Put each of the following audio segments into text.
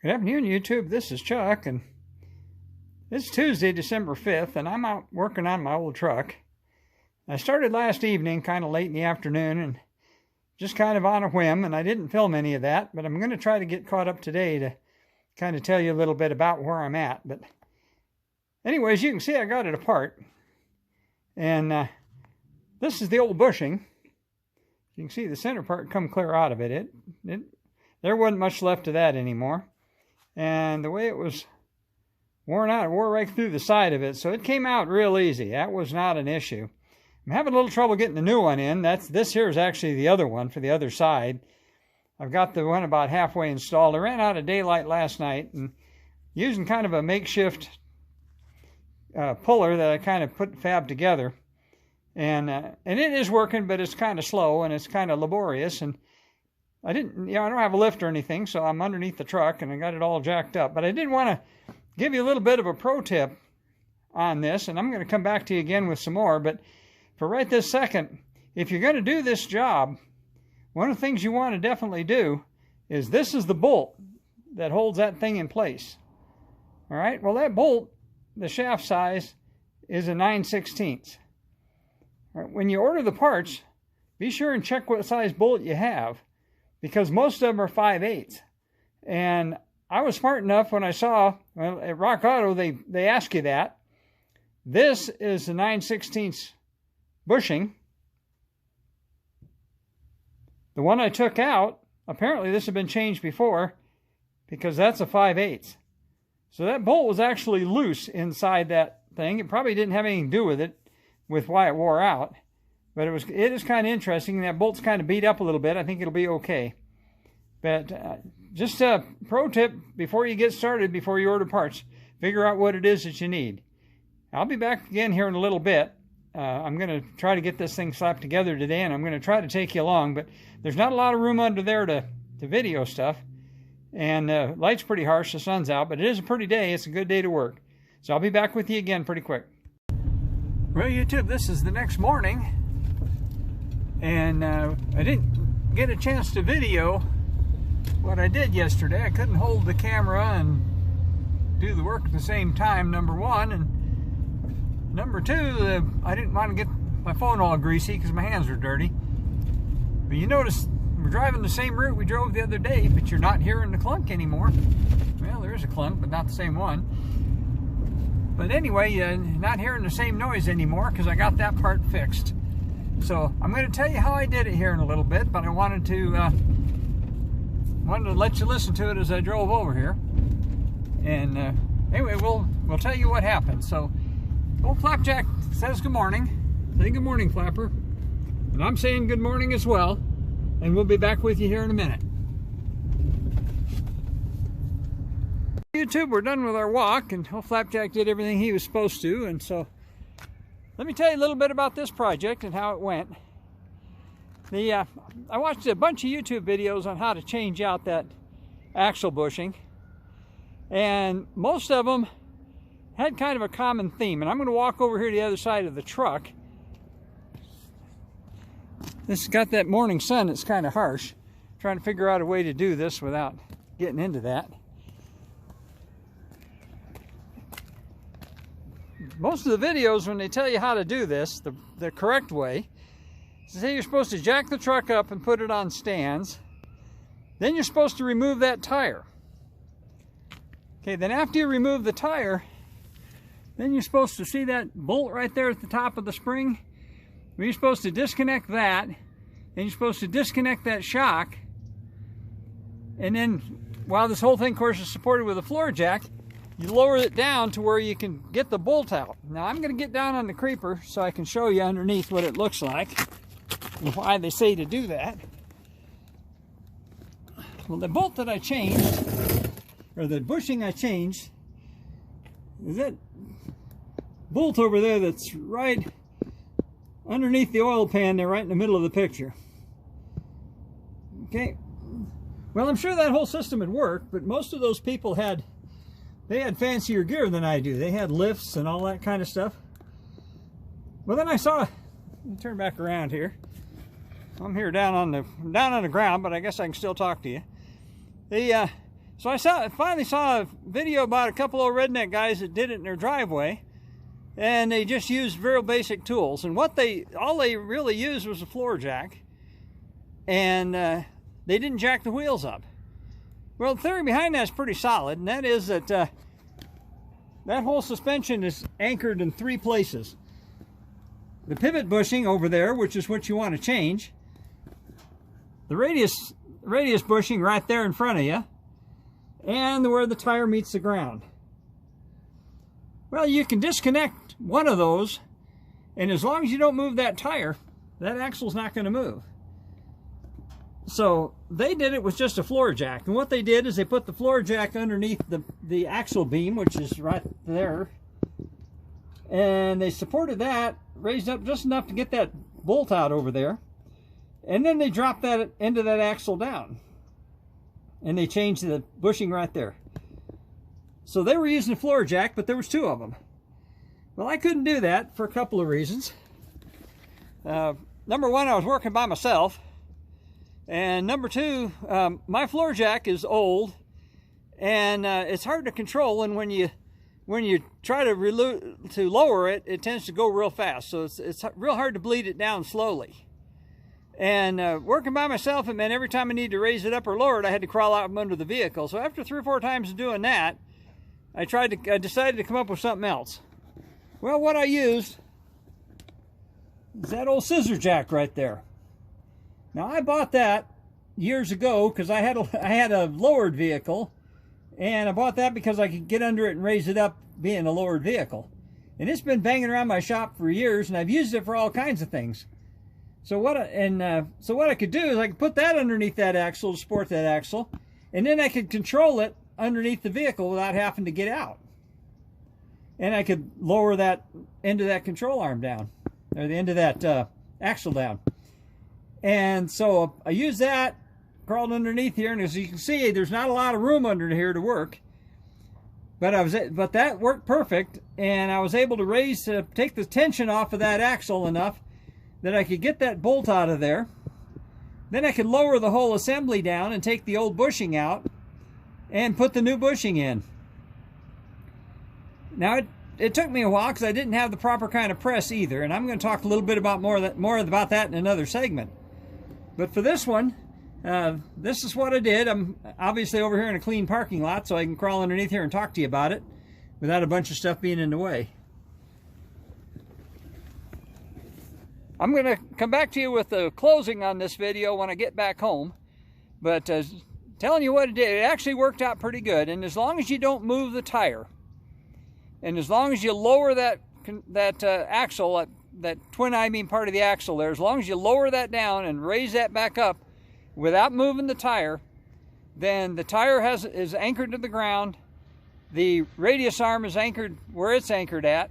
Good afternoon, YouTube. This is Chuck, and it's Tuesday, December 5th, and I'm out working on my old truck. I started last evening, kind of late in the afternoon, and just kind of on a whim, and I didn't film any of that, but I'm going to try to get caught up today to kind of tell you a little bit about where I'm at. But anyways, you can see I got it apart, and this is the old bushing. You can see the center part come clear out of it. There wasn't much left of that anymore. And the way it was worn out, it wore right through the side of it, so it came out real easy. That was not an issue. I'm having a little trouble getting the new one in. This here is actually the other one for the other side. I've got the one about halfway installed. I ran out of daylight last night, and using kind of a makeshift puller that I kind of fab together. And it is working, but it's kind of slow and it's kind of laborious. And I don't have a lift or anything, so I'm underneath the truck and I got it all jacked up. But I did want to give you a little bit of a pro tip on this, and I'm going to come back to you again with some more. But for right this second, if you're going to do this job, one of the things you want to definitely do is this is the bolt that holds that thing in place. All right, well, that bolt, the shaft size is a 9/16. When you order the parts, be sure and check what size bolt you have, because most of them are 5/8. And I was smart enough when I saw, well, at Rock Auto, they ask you that. This is a 9/16 bushing. The one I took out, apparently this had been changed before, because that's a 5/8. So that bolt was actually loose inside that thing. It probably didn't have anything to do with it, with why it wore out. But it is kind of interesting. That bolt's kind of beat up a little bit. I think it'll be okay. But just a pro tip before you get started, before you order parts, figure out what it is that you need. I'll be back again here in a little bit. I'm going to try to get this thing slapped together today, and I'm going to try to take you along. But there's not a lot of room under there to video stuff. And light's pretty harsh. The sun's out. But it is a pretty day. It's a good day to work. So I'll be back with you again pretty quick. Well, YouTube, this is the next morning. And I didn't get a chance to video what I did yesterday. I couldn't hold the camera and do the work at the same time, number one. And number two, I didn't want to get my phone all greasy because my hands are dirty. But you notice we're driving the same route we drove the other day, but you're not hearing the clunk anymore. Well, there is a clunk, but not the same one. But anyway, not hearing the same noise anymore because I got that part fixed. So I'm going to tell you how I did it here in a little bit, but I wanted to let you listen to it as I drove over here. And anyway, we'll tell you what happened. So old Flapjack says good morning. Say good morning, Flapper. And I'm saying good morning as well. And we'll be back with you here in a minute. YouTube, we're done with our walk, and old Flapjack did everything he was supposed to. And so let me tell you a little bit about this project and how it went. I watched a bunch of YouTube videos on how to change out that axle bushing, and most of them had kind of a common theme. And I'm going to walk over here to the other side of the truck. This has got that morning sun that's kind of harsh. I'm trying to figure out a way to do this without getting into that. Most of the videos, when they tell you how to do this, the correct way, say you're supposed to jack the truck up and put it on stands. Then you're supposed to remove that tire. Okay, then after you remove the tire, then you're supposed to see that bolt right there at the top of the spring. You're supposed to disconnect that, and you're supposed to disconnect that shock. And then, while this whole thing, of course, is supported with a floor jack, you lower it down to where you can get the bolt out. Now I'm going to get down on the creeper so I can show you underneath what it looks like and why they say to do that. Well, the bolt that I changed, or the bushing I changed, is that bolt over there that's right underneath the oil pan there, right in the middle of the picture. Okay, well, I'm sure that whole system would work, but most of those people had fancier gear than I do. They had lifts and all that kind of stuff. Well, then I saw, let me turn back around here. I'm here down on the ground, but I guess I can still talk to you. So I finally saw a video about a couple of redneck guys that did it in their driveway, and they just used real basic tools. And all they really used was a floor jack, and they didn't jack the wheels up. Well, the theory behind that is pretty solid, and that is that that whole suspension is anchored in 3 places. The pivot bushing over there, which is what you want to change. The radius bushing right there in front of you. And where the tire meets the ground. Well, you can disconnect one of those, and as long as you don't move that tire, that axle's not going to move. So they did it with just a floor jack, and what they did is they put the floor jack underneath the axle beam, which is right there, and they supported that, raised up just enough to get that bolt out over there, and then they dropped that end of that axle down. And they changed the bushing right there. So they were using a floor jack, but there was 2 of them. Well, I couldn't do that for a couple of reasons. Number 1, I was working by myself. And number 2, my floor jack is old, and it's hard to control. And when you try to lower it, it tends to go real fast. So it's real hard to bleed it down slowly. And working by myself, it meant every time I needed to raise it up or lower it, I had to crawl out from under the vehicle. So after 3 or 4 times of doing that, I decided to come up with something else. Well, what I used is that old scissor jack right there. Now, I bought that years ago because I had a lowered vehicle, and I bought that because I could get under it and raise it up being a lowered vehicle. And it's been banging around my shop for years, and I've used it for all kinds of things. So what I could do is I could put that underneath that axle to support that axle, and then I could control it underneath the vehicle without having to get out. And I could lower that end of that control arm down, or the end of that axle down. And so I used that, crawled underneath here, and as you can see, there's not a lot of room under here to work. But that worked perfect, and I was able to take the tension off of that axle enough that I could get that bolt out of there. Then I could lower the whole assembly down and take the old bushing out and put the new bushing in. Now it took me a while because I didn't have the proper kind of press either, and I'm going to talk a little bit about more about that in another segment. But for this one, this is what I did. I'm obviously over here in a clean parking lot, so I can crawl underneath here and talk to you about it without a bunch of stuff being in the way. I'm going to come back to you with the closing on this video when I get back home. But telling you what it did, it actually worked out pretty good. And as long as you don't move the tire, and as long as you lower that axle, that twin I-beam part of the axle there, as long as you lower that down and raise that back up without moving the tire, then the tire is anchored to the ground. The radius arm is anchored where it's anchored at.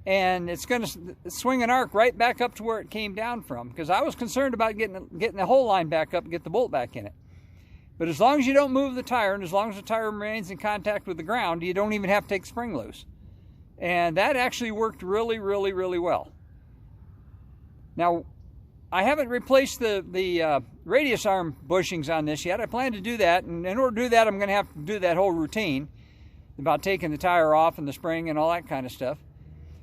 And it's going to swing an arc right back up to where it came down from, because I was concerned about getting the whole line back up and get the bolt back in it. But as long as you don't move the tire, and as long as the tire remains in contact with the ground, you don't even have to take the spring loose. And that actually worked really, really, really well. Now, I haven't replaced the radius arm bushings on this yet. I plan to do that, and in order to do that, I'm going to have to do that whole routine about taking the tire off and the spring and all that kind of stuff.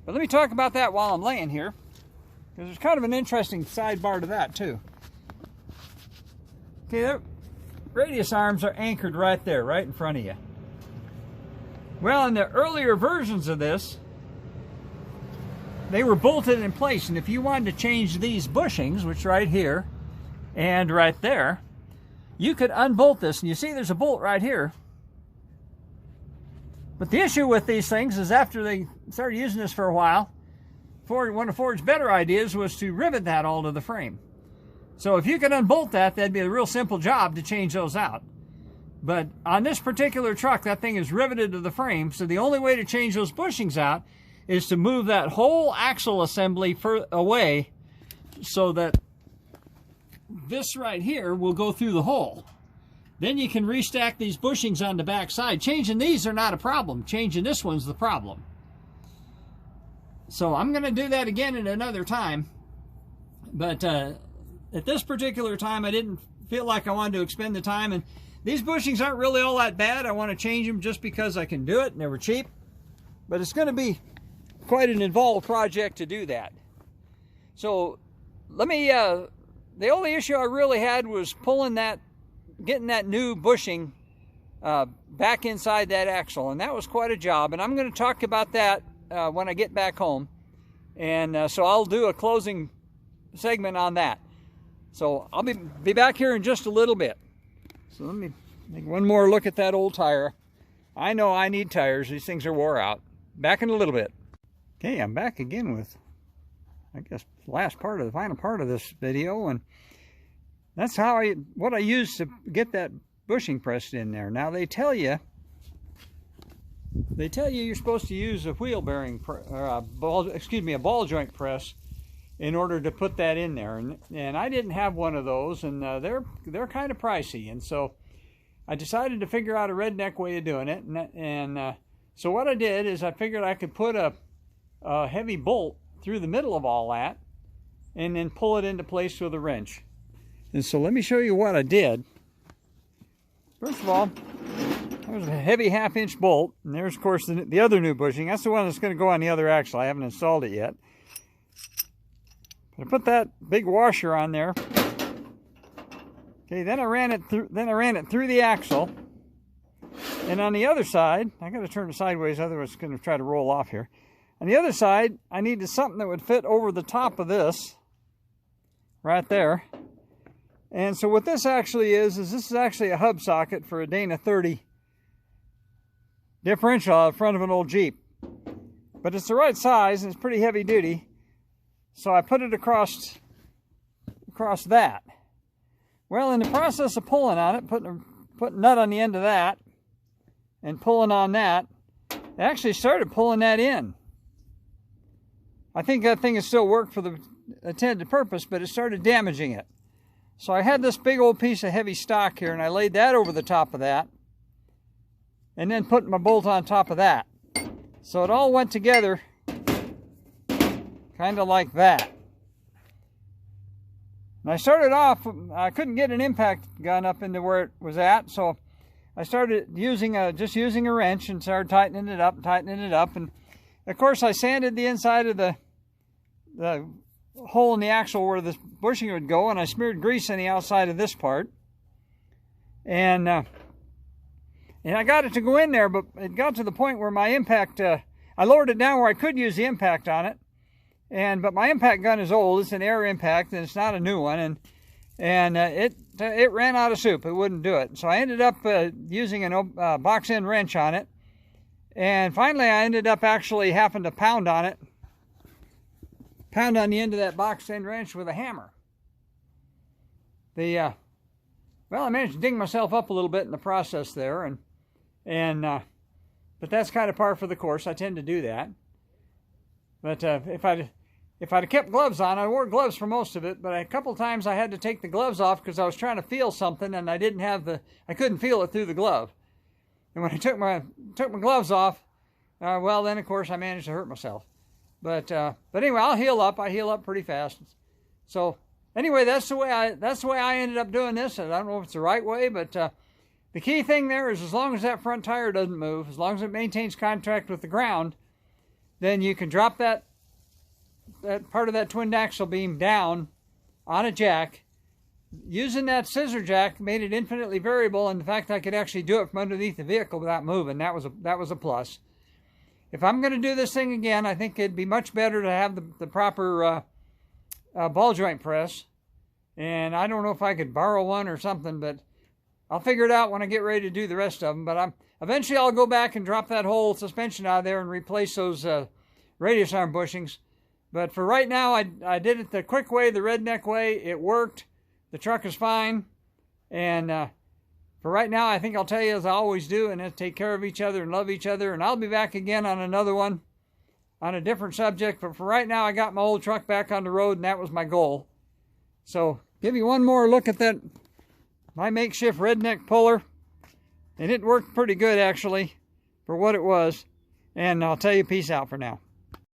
But let me talk about that while I'm laying here, because there's kind of an interesting sidebar to that too. Okay, the radius arms are anchored right there, right in front of you. Well, in the earlier versions of this, they were bolted in place, and if you wanted to change these bushings, which right here and right there, you could unbolt this, and you see there's a bolt right here. But the issue with these things is after they started using this for a while, one of Ford's better ideas was to rivet that all to the frame. So if you could unbolt that, that'd be a real simple job to change those out. But on this particular truck, that thing is riveted to the frame, so the only way to change those bushings out is to move that whole axle assembly away so that this right here will go through the hole. Then you can restack these bushings on the back side. Changing these are not a problem. Changing this one's the problem. So I'm going to do that again at another time. But at this particular time, I didn't feel like I wanted to expend the time. And These bushings aren't really all that bad. I want to change them just because I can do it, and they were cheap. But it's going to be quite an involved project to do that. So let me, the only issue I really had was getting that new bushing back inside that axle, and that was quite a job. And I'm going to talk about that when I get back home. And so I'll do a closing segment on that. So I'll be back here in just a little bit. So let me make one more look at that old tire. I know I need tires. These things are wore out. Back in a little bit. Okay, I'm back again with, I guess, the final part of this video, and that's what I used to get that bushing pressed in there. Now they tell you you're supposed to use a wheel bearing, a ball joint press in order to put that in there, and I didn't have one of those, and they're kind of pricey, and so I decided to figure out a Redneck way of doing it, and so what I did is I figured I could put a heavy bolt through the middle of all that and then pull it into place with a wrench. And so let me show you what I did. First of all, there's a heavy 1/2-inch bolt, and there's of course the other new bushing. That's the one that's going to go on the other axle. I haven't installed it yet. But I put that big washer on there. Okay, then I ran it through the axle. And on the other side, I got to turn it sideways, otherwise it's going to try to roll off here. On the other side, I needed something that would fit over the top of this, right there. And so what this actually is this is actually a hub socket for a Dana 30 differential out front of an old Jeep. But it's the right size and it's pretty heavy duty. So I put it across that. Well, in the process of pulling on it, putting a nut on the end of that and pulling on that, I actually started pulling that in. I think that thing has still worked for the intended purpose, but it started damaging it. So I had this big old piece of heavy stock here, and I laid that over the top of that, and then put my bolt on top of that. So it all went together kind of like that. And I started off, I couldn't get an impact gun up into where it was at, so I started just using a wrench and started tightening it up, and of course I sanded the inside of the hole in the axle where the bushing would go, and I smeared grease on the outside of this part, and I got it to go in there, but it got to the point where my impact, I lowered it down where I could use the impact on it, but my impact gun is old. It's an air impact, and it's not a new one, and it ran out of soup. It wouldn't do it. So I ended up using a box end wrench on it, and finally I ended up actually having to pound on the end of that box end wrench with a hammer. Well, I managed to ding myself up a little bit in the process there, but that's kind of par for the course. I tend to do that. But if I'd have kept gloves on, I wore gloves for most of it, but a couple times I had to take the gloves off because I was trying to feel something and I couldn't feel it through the glove. And when I took my gloves off, well, then of course I managed to hurt myself. But anyway, I heal up pretty fast. So anyway, that's the way I ended up doing this. I don't know if it's the right way, but the key thing there is as long as that front tire doesn't move, as long as it maintains contact with the ground, then you can drop that part of that twin axle beam down on a jack. Using that scissor jack made it infinitely variable, and the fact I could actually do it from underneath the vehicle without moving, that was a plus. If I'm going to do this thing again, I think it'd be much better to have the proper ball joint press. And I don't know if I could borrow one or something, but I'll figure it out when I get ready to do the rest of them. But eventually I'll go back and drop that whole suspension out of there and replace those radius arm bushings. But for right now, I did it the quick way, the Redneck way. It worked. The truck is fine. And for right now, I think I'll tell you as I always do, and that's take care of each other and love each other. And I'll be back again on another one on a different subject. But for right now, I got my old truck back on the road, and that was my goal. So give you one more look at my makeshift Redneck puller. And it worked pretty good, actually, for what it was. And I'll tell you, peace out for now.